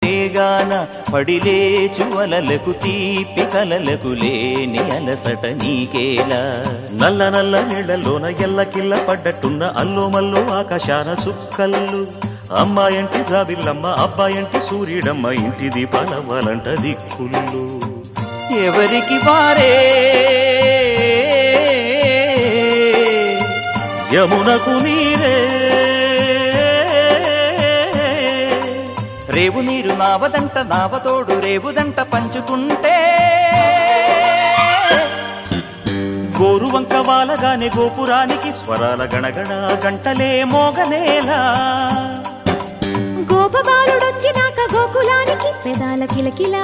ఉంటేగాన పడిలేచు అలలకు తీపి కలలకు లేని అలసట నీకేలా నల్ల నల్ల నీళ్లలోన ఎల్లకిల్ల పడ్డట్టున్న అల్లో మల్లో ఆకాశాన చుక్కల్లు అమ్మాయంటి జాబిల్లమ్మ అబ్బాయంటి సూర్యుడమ్మ ఇంటి దీపాలవ్వాలంట దిక్కుళ్ళు ఎవరికి వారే యమునకు నీరే రేవు నీరు నావదంట నావతోడు రేవుదంట పంచుకుంటే గోరువంక వాలగానే గోపురానికి స్వరాల గణగణ గంటలే మోగనేలా గోపబాలుడొచ్చినాక గోకులానికి పెదాల కిలకిలా